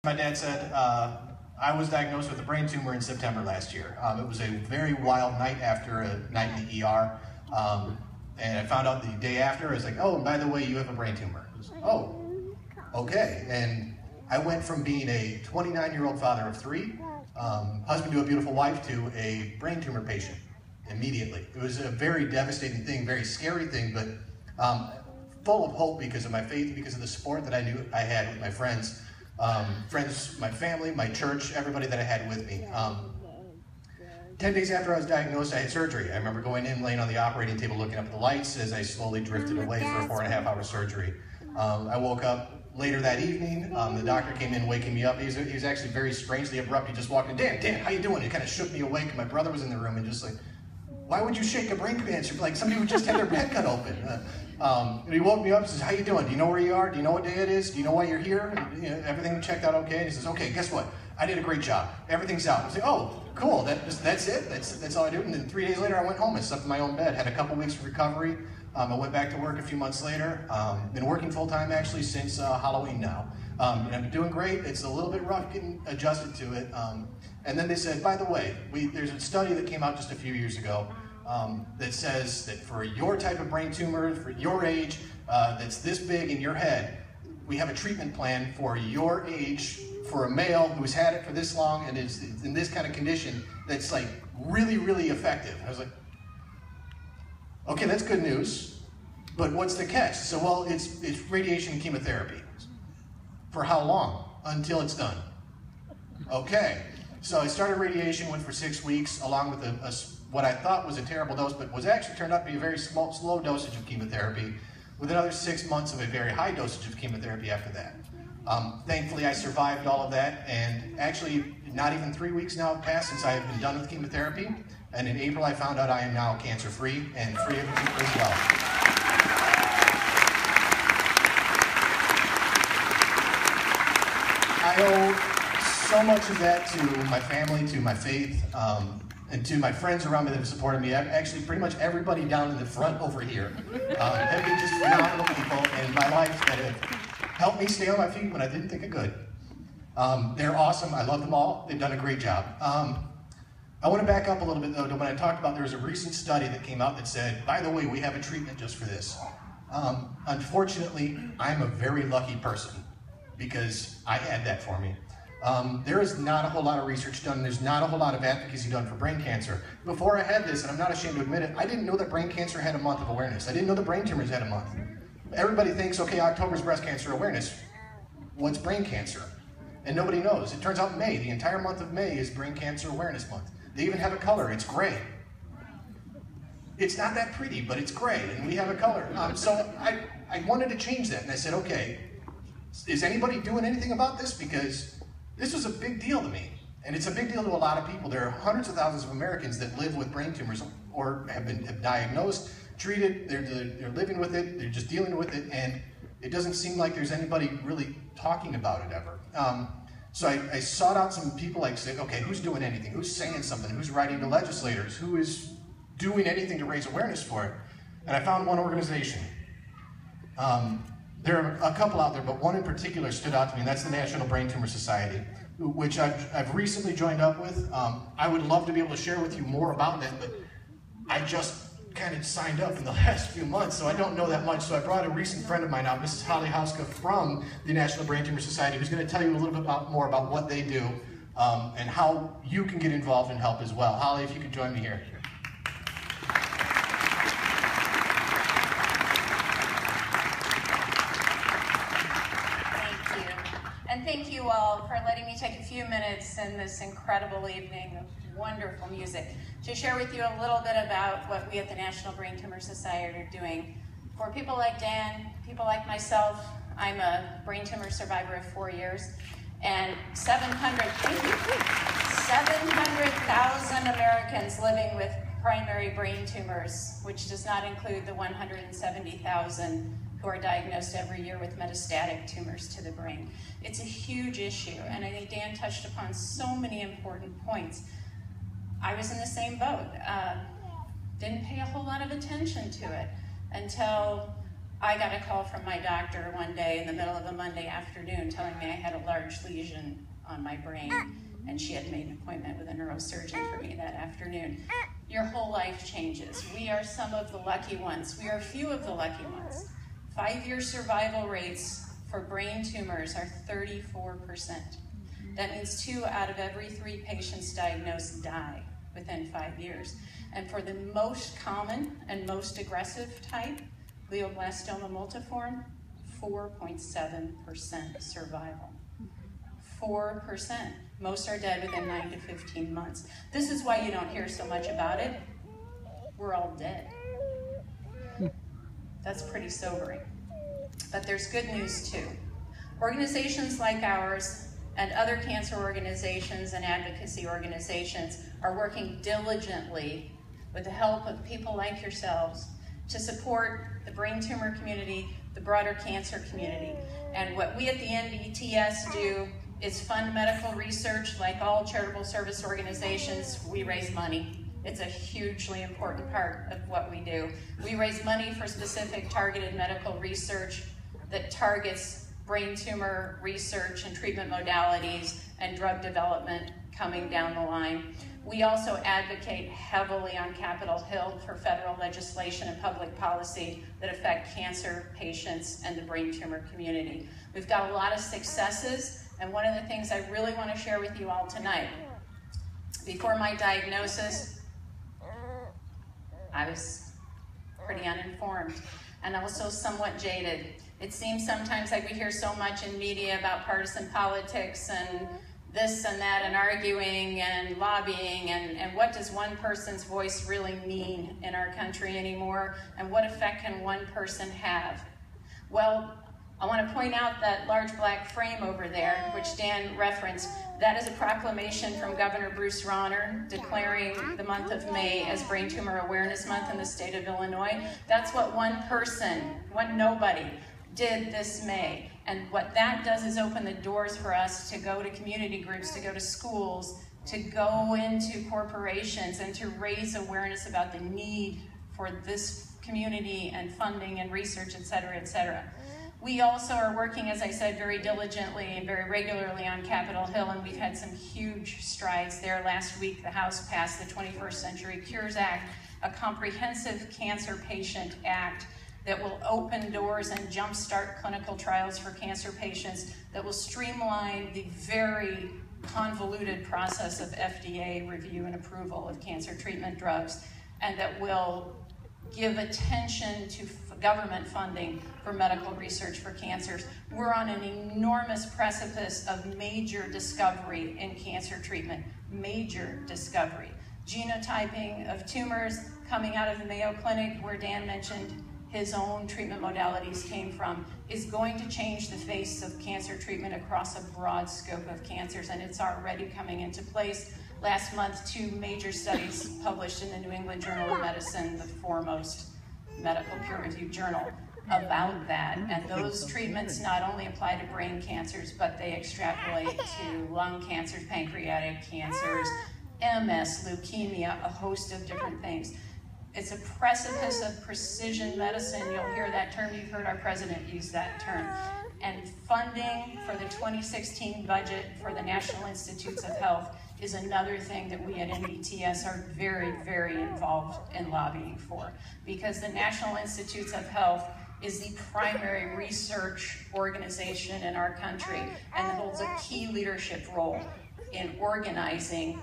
My dad said I was diagnosed with a brain tumor in September last year. It was a very wild night after a night in the ER. And I found out the day after. I was like, oh, and by the way, you have a brain tumor. I was, oh, okay. And I went from being a 29-year-old father of 3, husband to a beautiful wife, to a brain tumor patient immediately. It was a very devastating thing, very scary thing, but full of hope because of my faith, because of the support that I knew I had with my friends, my family, my church, everybody that I had with me. 10 days after I was diagnosed, I had surgery. I remember going in, laying on the operating table, looking up at the lights as I slowly drifted away for a 4.5-hour surgery. I woke up later that evening. The doctor came in, waking me up. He was actually very strangely abrupt. He just walked in, Dan, how you doing? He kind of shook me awake, and my brother was in the room, and just like, why would you shake a brain cancer? Like somebody who just had their head cut open. And he woke me up and says, how you doing? Do you know where you are? Do you know what day it is? Do you know why you're here? And, everything checked out okay. And he says, okay, guess what? I did a great job. Everything's out. I was like, oh, cool. That's it? That's all I do? And then 3 days later, I went home. I slept in my own bed. Had a couple weeks of recovery. I went back to work a few months later. Been working full-time, actually, since Halloween now. And I'm doing great. It's a little bit rough getting adjusted to it. And then they said, by the way, there's a study that came out just a few years ago that says that for your type of brain tumor, for your age, that's this big in your head, we have a treatment plan for your age, for a male who's had it for this long and is in this kind of condition, that's like really, really effective. I was like, okay, that's good news, but what's the catch? So, well, it's radiation and chemotherapy. For how long? Until it's done. Okay, so I started radiation, went for 6 weeks, along with what I thought was a terrible dose, but was actually turned out to be a very slow dosage of chemotherapy, with another 6 months of a very high dosage of chemotherapy after that. Thankfully, I survived all of that, and actually, not even 3 weeks now have passed since I have been done with chemotherapy, and in April I found out I am now cancer-free, and free of tumor as well. I owe so much of that to my family, to my faith, and to my friends around me that have supported me. Actually, pretty much everybody down in the front over here have been just phenomenal people in my life that have helped me stay on my feet when I didn't think I could. They're awesome. I love them all. They've done a great job. I want to back up a little bit, though, to when I talked about there was a recent study that came out that said, by the way, we have a treatment just for this. Unfortunately, I'm a very lucky person because I had that for me. There is not a whole lot of research done. There's not a whole lot of advocacy done for brain cancer. Before I had this, and I'm not ashamed to admit it, I didn't know that brain cancer had a month of awareness. I didn't know that brain tumors had a month. Everybody thinks, okay, October's breast cancer awareness. What's brain cancer? And nobody knows. It turns out May, the entire month of May, is brain cancer awareness month. They even have a color. It's gray. It's not that pretty, but it's gray, and we have a color. So I wanted to change that, and I said, okay, is anybody doing anything about this? Because this was a big deal to me, and it's a big deal to a lot of people. There are hundreds of thousands of Americans that live with brain tumors or have diagnosed, treated, they're living with it, they're just dealing with it, and it doesn't seem like there's anybody really talking about it ever. So I sought out some people, like, say, okay, who's doing anything? Who's saying something? Who's writing to legislators? Who is doing anything to raise awareness for it? And I found one organization. There are a couple out there, but one in particular stood out to me, and that's the National Brain Tumor Society, which I've recently joined up with. I would love to be able to share with you more about that, but I just kind of signed up in the last few months, so I don't know that much. So I brought a recent friend of mine out, Mrs. Holly Hauska from the National Brain Tumor Society, who's going to tell you a little bit more about what they do and how you can get involved and help as well. Holly, if you could join me here. And thank you all for letting me take a few minutes in this incredible evening of wonderful music to share with you a little bit about what we at the National Brain Tumor Society are doing. For people like Dan, people like myself, I'm a brain tumor survivor of 4 years, and 700,000 Americans living with primary brain tumors, which does not include the 170,000 who are diagnosed every year with metastatic tumors to the brain. It's a huge issue, and I think Dan touched upon so many important points. I was in the same boat. Didn't pay a whole lot of attention to it until I got a call from my doctor one day in the middle of a Monday afternoon telling me I had a large lesion on my brain, and she had made an appointment with a neurosurgeon for me that afternoon. Your whole life changes. We are some of the lucky ones. We are a few of the lucky ones. 5-year survival rates for brain tumors are 34%. That means 2 out of every 3 patients diagnosed die within 5 years. And for the most common and most aggressive type, glioblastoma multiforme, 4.7% survival. 4%. Most are dead within 9 to 15 months. This is why you don't hear so much about it. We're all dead. That's pretty sobering. But there's good news too. Organizations like ours and other cancer organizations and advocacy organizations are working diligently with the help of people like yourselves to support the brain tumor community, the broader cancer community. And what we at the NBTS do is fund medical research. Like all charitable service organizations, we raise money. It's a hugely important part of what we do. We raise money for specific targeted medical research that targets brain tumor research and treatment modalities and drug development coming down the line. We also advocate heavily on Capitol Hill for federal legislation and public policy that affect cancer patients and the brain tumor community. We've got a lot of successes, and one of the things I really want to share with you all tonight, before my diagnosis, I was pretty uninformed and also somewhat jaded. It seems sometimes like we hear so much in media about partisan politics and this and that and arguing and lobbying and what does one person's voice really mean in our country anymore, and what effect can one person have? Well, I want to point out that large black frame over there, which Dan referenced. That is a proclamation from Governor Bruce Rauner declaring the month of May as Brain Tumor Awareness Month in the state of Illinois. That's what one person, one nobody, did this May. And what that does is open the doors for us to go to community groups, to go to schools, to go into corporations, and to raise awareness about the need for this community and funding and research, et cetera, et cetera. We also are working, as I said, very diligently and very regularly on Capitol Hill, and we've had some huge strides there. Last week, the House passed the 21st Century Cures Act, a comprehensive cancer patient act that will open doors and jumpstart clinical trials for cancer patients, that will streamline the very convoluted process of FDA review and approval of cancer treatment drugs, and that will give attention to government funding for medical research for cancers. We're on an enormous precipice of major discovery in cancer treatment, major discovery. Genotyping of tumors coming out of the Mayo Clinic, where Dan mentioned his own treatment modalities came from, is going to change the face of cancer treatment across a broad scope of cancers, and it's already coming into place. Last month, 2 major studies published in the New England Journal of Medicine, the foremost medical peer-reviewed journal, about that. And those treatments not only apply to brain cancers, but they extrapolate to lung cancers, pancreatic cancers, MS, leukemia, a host of different things. It's a precipice of precision medicine. You'll hear that term. You've heard our president use that term. And funding for the 2016 budget for the National Institutes of Health is another thing that we at NBTS are very, very involved in lobbying for. Because the National Institutes of Health is the primary research organization in our country and holds a key leadership role in organizing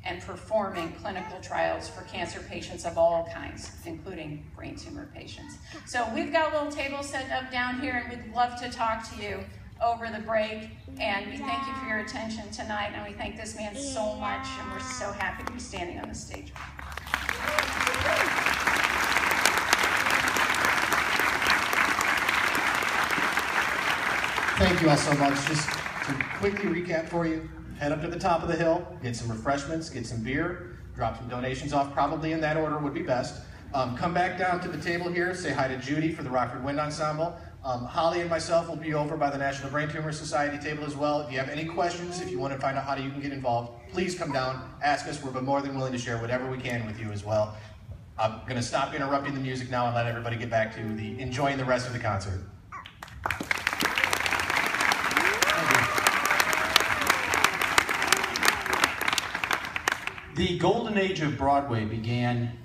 and performing clinical trials for cancer patients of all kinds, including brain tumor patients. So we've got a little table set up down here, and we'd love to talk to you over the break. And we thank you for your attention tonight, and we thank this man so much, and we're so happy to be standing on the stage. Thank you all so much. Just to quickly recap for you, head up to the top of the hill, get some refreshments, get some beer, drop some donations off, probably in that order would be best. Come back down to the table here, say hi to Judy for the Rockford Wind Ensemble. Holly and myself will be over by the National Brain Tumor Society table as well. If you have any questions, if you want to find out how you can get involved, please come down, ask us. We're more than willing to share whatever we can with you as well. I'm going to stop interrupting the music now and let everybody get back to enjoying the rest of the concert. The golden age of Broadway began